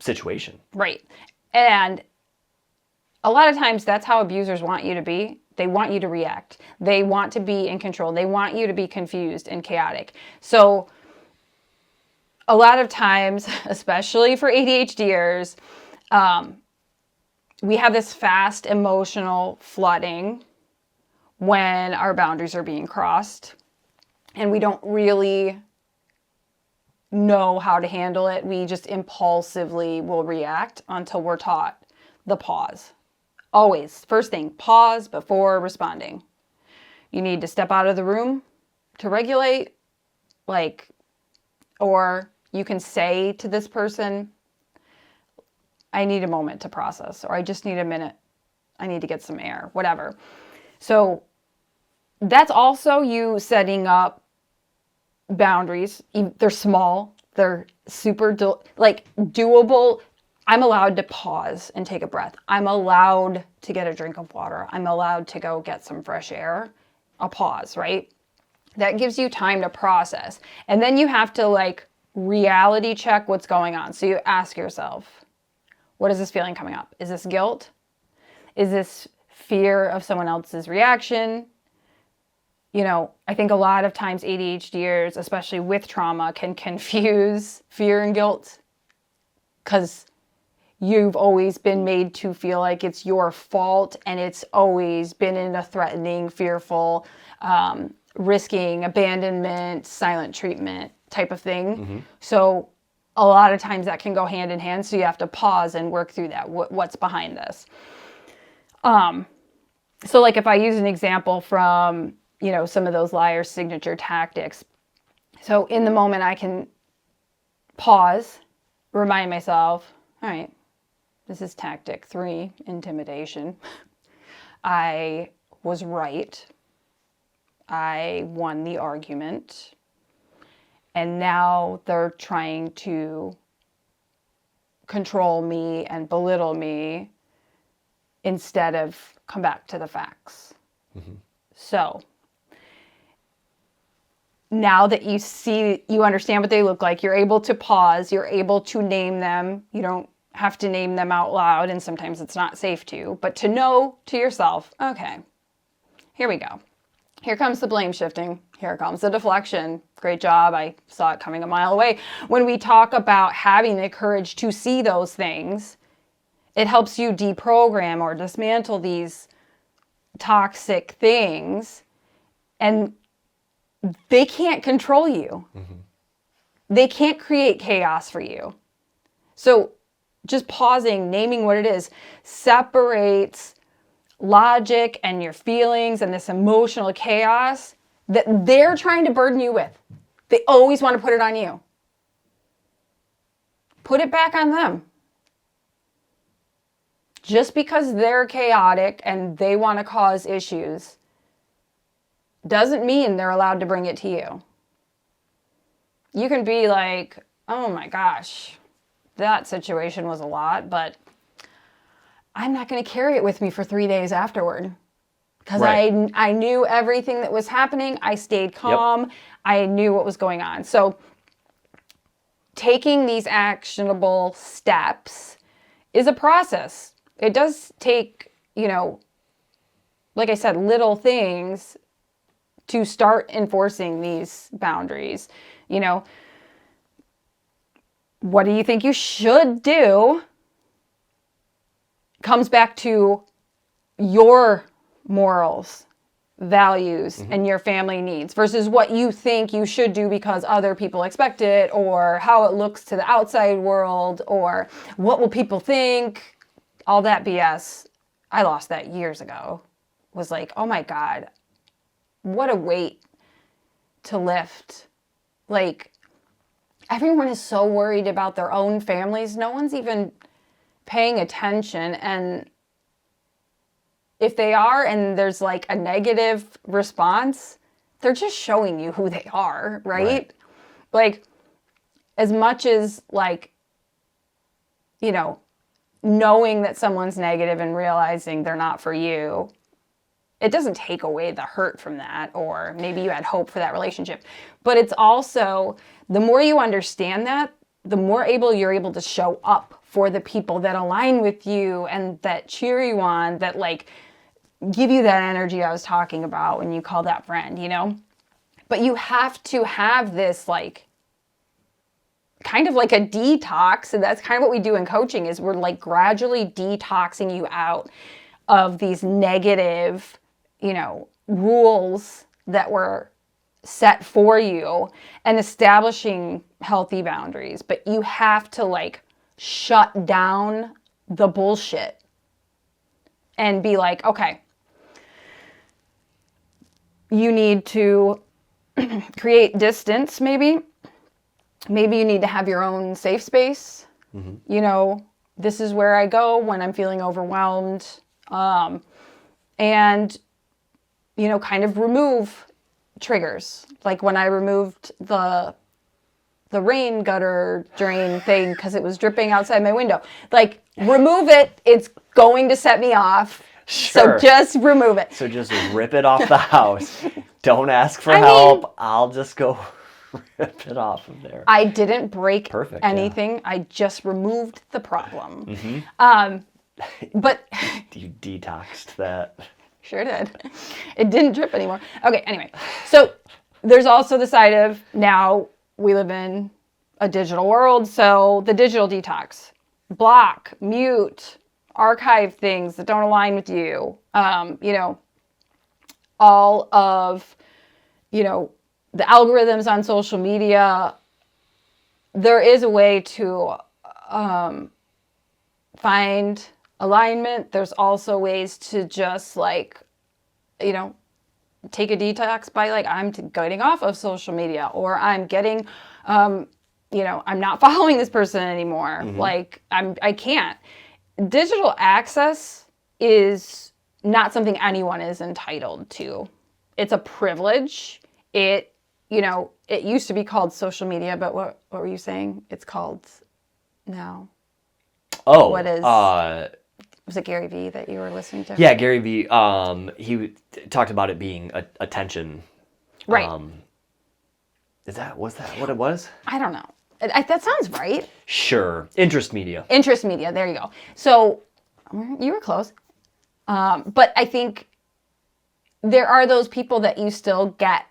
situation. Right. And a lot of times that's how abusers want you to be. They want you to react. They want to be in control. They want you to be confused and chaotic. So a lot of times, especially for ADHDers, we have this fast emotional flooding when our boundaries are being crossed, and we don't really know how to handle it. We just impulsively will react until we're taught the pause. Always, first thing, pause before responding. You need to step out of the room to regulate, or you can say to this person, I need a moment to process, or I just need a minute. I need to get some air, whatever. So that's also you setting up boundaries. They're small. They're super, doable. I'm allowed to pause and take a breath. I'm allowed to get a drink of water. I'm allowed to go get some fresh air. A pause, right? That gives you time to process. And then you have to reality check what's going on. So you ask yourself, what is this feeling coming up? Is this guilt? Is this fear of someone else's reaction? I think a lot of times ADHDers, especially with trauma, can confuse fear and guilt because you've always been made to feel like it's your fault, and it's always been in a threatening, fearful, risking abandonment, silent treatment type of thing. Mm-hmm. So a lot of times that can go hand in hand. So you have to pause and work through that. What's behind this? So if I use an example from, some of those liar signature tactics, So in the moment, I can pause, remind myself, all right, this is tactic 3, intimidation. I was right. I won the argument. And now they're trying to control me and belittle me instead of come back to the facts. Mm-hmm. So now that you understand what they look like, you're able to pause, you're able to name them. You don't have to name them out loud, and sometimes it's not safe to, but to know to yourself, okay, here we go. Here comes the blame shifting. Here comes the deflection. Great job. I saw it coming a mile away. When we talk about having the courage to see those things, it helps you deprogram or dismantle these toxic things, and they can't control you. Mm-hmm. They can't create chaos for you. So just pausing, naming what it is, separates logic and your feelings and this emotional chaos that they're trying to burden you with. They always want to put it on you. Put it back on them. Just because they're chaotic and they want to cause issues doesn't mean they're allowed to bring it to you. You can be like, oh my gosh, that situation was a lot, but I'm not going to carry it with me for 3 days afterward. Because right. I knew everything that was happening. I stayed calm. Yep. I knew what was going on. So taking these actionable steps is a process. It does take, like I said, little things to start enforcing these boundaries. What do you think you should do? Comes back to your morals, values, mm-hmm. and your family needs versus what you think you should do because other people expect it, or how it looks to the outside world, or what will people think, all that BS. I lost that years ago. Was like, oh my God, what a weight to lift. Like, everyone is so worried about their own families. No one's even paying attention, and if they are and there's like a negative response, they're just showing you who they are, right? Like, as much as like, knowing that someone's negative and realizing they're not for you, it doesn't take away the hurt from that, or maybe you had hope for that relationship. But it's also, the more you understand that, the more you're able to show up for the people that align with you and that cheer you on, that like give you that energy I was talking about when you call that friend, But you have to have this like kind of like a detox. And that's kind of what we do in coaching, is we're like gradually detoxing you out of these negative, rules that were set for you and establishing healthy boundaries. But you have to like shut down the bullshit and be like, okay, you need to create distance, maybe. Maybe you need to have your own safe space. Mm-hmm. This is where I go when I'm feeling overwhelmed. And, kind of remove triggers. Like when I removed the rain gutter drain thing because it was dripping outside my window. Like, remove it. It's going to set me off. Sure. So just remove it. So just rip it off the house. Don't ask for help. I'll just go rip it off of there. I didn't break anything. Yeah. I just removed the problem. Mm-hmm. But you detoxed that. Sure did. It didn't drip anymore. Okay, anyway. So there's also the side of, now we live in a digital world, so the digital detox. Block, mute, archive things that don't align with you. All of, the algorithms on social media. There is a way to find alignment. There's also ways to just like, take a detox by like, I'm getting off of social media, or I'm getting, I'm not following this person anymore. Like I can't. Digital access is not something anyone is entitled to. It's a privilege. It used to be called social media, but what were you saying? It's called now. Oh, what is? Was it Gary Vee that you were listening to? Yeah, Gary Vee. He talked about it being attention. Right. Was that what it was? I don't know. That sounds right. Sure. Interest media. Interest media. There you go. So you were close. But I think there are those people that you still get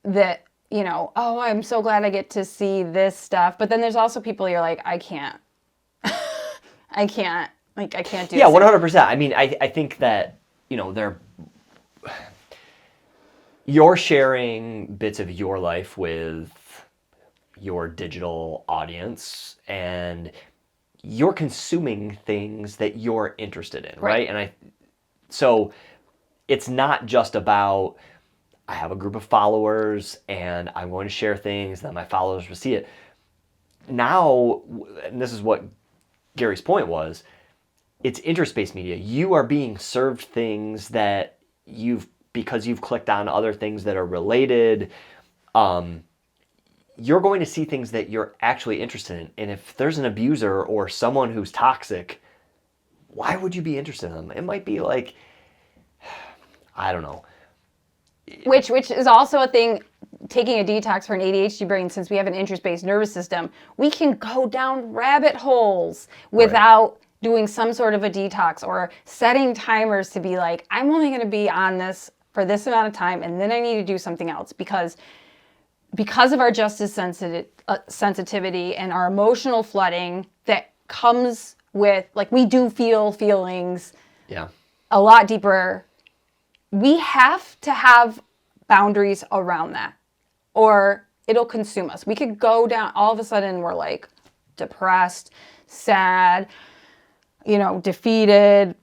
that, oh, I'm so glad I get to see this stuff. But then there's also people you're like, I can't. I can't. Like, I can't do Yeah, this. 100%. I mean, I think that, you're sharing bits of your life with your digital audience, and you're consuming things that you're interested in, right? And so it's not just about, I have a group of followers and I'm going to share things that my followers will see it. Now, and this is what Gary's point was, it's interest-based media. You are being served things that because you've clicked on other things that are related, you're going to see things that you're actually interested in. And if there's an abuser or someone who's toxic, why would you be interested in them? It might be like, I don't know. Which is also a thing, taking a detox for an ADHD brain, since we have an interest-based nervous system, we can go down rabbit holes without doing some sort of a detox or setting timers to be like, I'm only going to be on this for this amount of time, and then I need to do something else because of our justice sensitivity and our emotional flooding that comes with, like, we do feel feelings a lot deeper. We have to have boundaries around that, or it'll consume us. We could go down, all of a sudden we're like depressed, sad, defeated.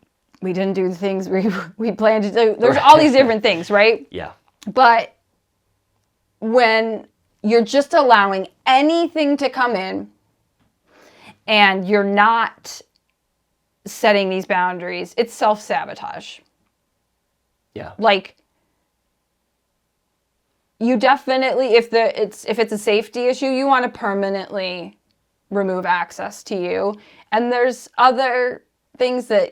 We didn't do the things we planned to do. There's all these different things, right? Yeah. But when you're just allowing anything to come in and you're not setting these boundaries, it's self-sabotage. Yeah. Like, you definitely, if it's a safety issue, you want to permanently remove access to you. And there's other things that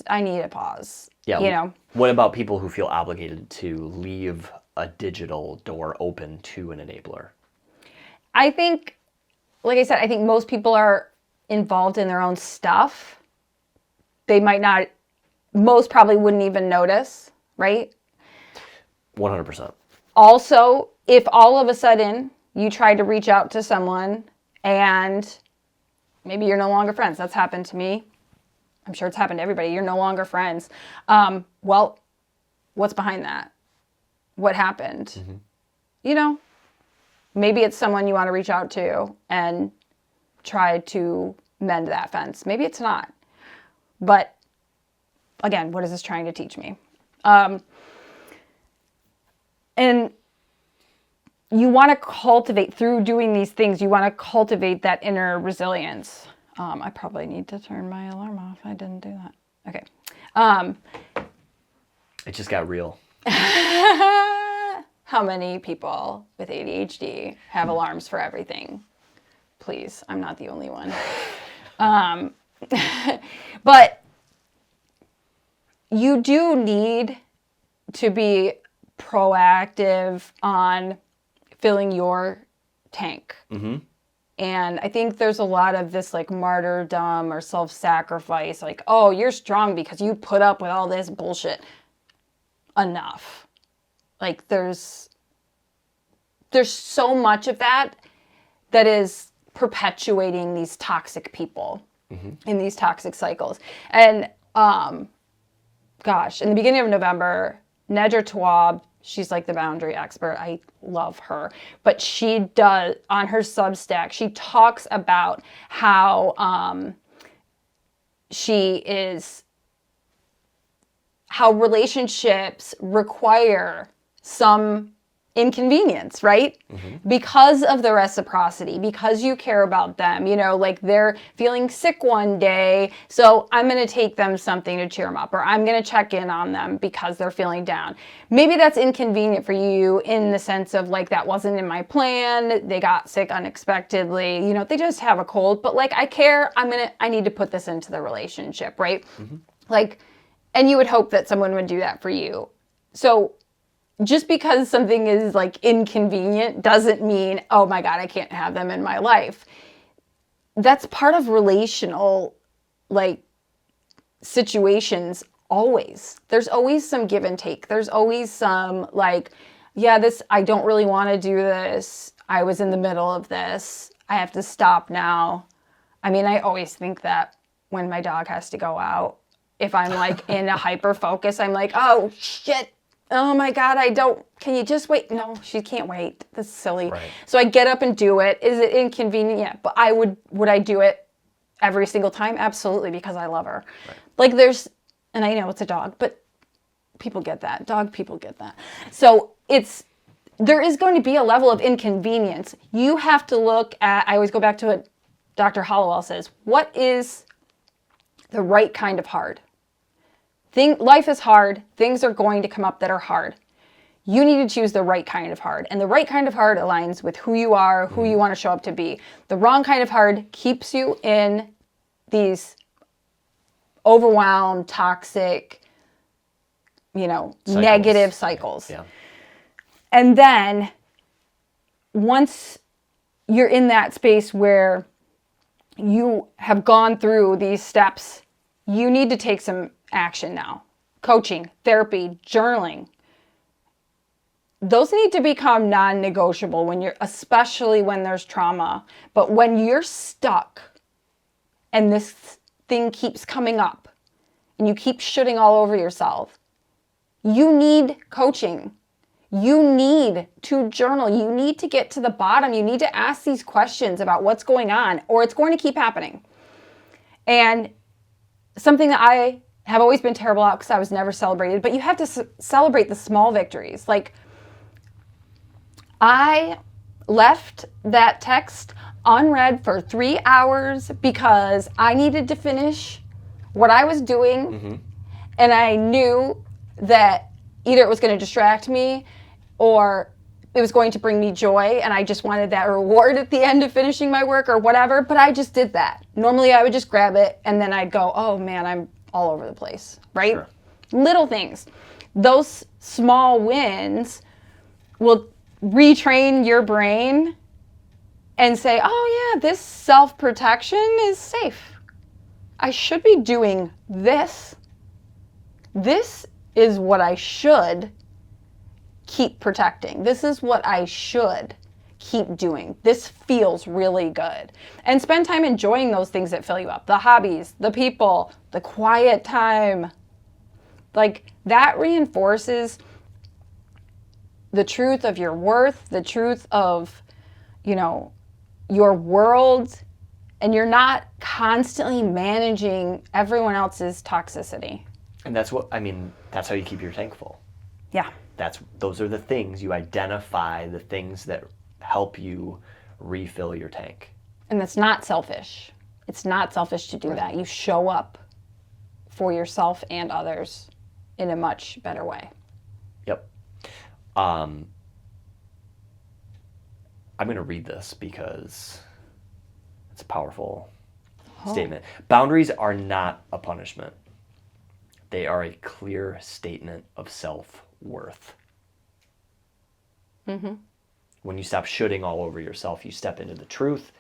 I need a pause. Yeah. What about people who feel obligated to leave a digital door open to an enabler? I think, like I said, I think most people are involved in their own stuff. They might not, most probably wouldn't even notice, right? 100%. Also, if all of a sudden you try to reach out to someone and maybe you're no longer friends. That's happened to me. I'm sure it's happened to everybody. You're no longer friends. Well, what's behind that? What happened? Mm-hmm. Maybe it's someone you want to reach out to and try to mend that fence. Maybe it's not. But again, what is this trying to teach me? And you want to cultivate, through doing these things, you want to cultivate that inner resilience. I probably need to turn my alarm off. I didn't do that. Okay. It just got real. How many people with ADHD have alarms for everything? Please, I'm not the only one. But you do need to be proactive on filling your tank. Mm-hmm. And I think there's a lot of this like martyrdom or self-sacrifice, like, oh, you're strong because you put up with all this bullshit. Enough. Like there's so much of that is perpetuating these toxic people in these toxic cycles. And gosh, in the beginning of November, Nedra Tawwab, she's like the boundary expert. I love her. But she does, on her Substack, she talks about how how relationships require some inconvenience, right? Because of the reciprocity, because you care about them, you know, like they're feeling sick one day, so I'm going to take them something to cheer them up, or I'm going to check in on them because they're feeling down. Maybe that's inconvenient for you in the sense of like, that wasn't in my plan, they got sick unexpectedly, you know, they just have a cold, but like, I care, I need to put this into the relationship, right? Like, and you would hope that someone would do that for you. So just because something is like inconvenient doesn't mean, oh my God, I can't have them in my life. That's part of relational like situations always. There's always some give and take. There's always some like, yeah, I don't really want to do this. I was in the middle of this. I have to stop now. I mean, I always think that when my dog has to go out, if I'm like in a hyper focus, I'm like, oh shit. Oh my God, can you just wait? No, she can't wait. That's silly. Right. So I get up and do it. Is it inconvenient? Yeah. But would I do it every single time? Absolutely, because I love her. Right. Like and I know it's a dog, but people get that. Dog people get that. So there is going to be a level of inconvenience. You have to look at, I always go back to what Dr. Hollowell says, what is the right kind of hard? Life is hard. Things are going to come up that are hard. You need to choose the right kind of hard. And the right kind of hard aligns with who you are, who you want to show up to be. The wrong kind of hard keeps you in these overwhelmed, toxic, negative cycles. Yeah. And then once you're in that space where you have gone through these steps, you need to take some action now. Coaching, therapy, journaling. Those need to become non-negotiable especially when there's trauma. But when you're stuck and this thing keeps coming up and you keep shitting all over yourself, you need coaching. You need to journal. You need to get to the bottom. You need to ask these questions about what's going on, or it's going to keep happening. And something that I have always been terrible at because I was never celebrated, but you have to celebrate the small victories. Like, I left that text unread for 3 hours because I needed to finish what I was doing, and I knew that either it was going to distract me or it was going to bring me joy, and I just wanted that reward at the end of finishing my work or whatever, but I just did that. Normally I would just grab it and then I'd go, oh man, I'm all over the place, right? Sure. Little things. Those small wins will retrain your brain and say, oh yeah, this self-protection is safe. I should be doing this. This is what I should keep protecting. This is what I should keep doing. This feels really good. And spend time enjoying those things that fill you up. The hobbies, the people, the quiet time. Like, that reinforces the truth of your worth, the truth of, your world, and you're not constantly managing everyone else's toxicity. And that's how you keep your tank full. Yeah. Those are the things you identify, the things that help you refill your tank. And that's not selfish. It's not selfish to do that. You show up for yourself and others in a much better way. Yep. I'm going to read this because it's a powerful statement. Boundaries are not a punishment. They are a clear statement of self-worth. When you stop shooting all over yourself, you step into the truth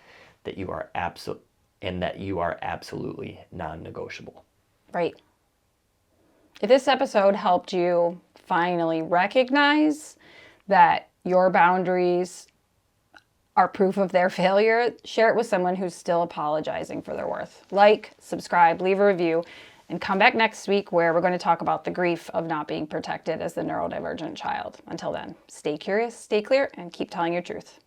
that you are absolutely non-negotiable. Right. If this episode helped you finally recognize that your boundaries are proof of their failure, share it with someone who's still apologizing for their worth. Like, subscribe, leave a review, and come back next week where we're going to talk about the grief of not being protected as the neurodivergent child. Until then, stay curious, stay clear, and keep telling your truth.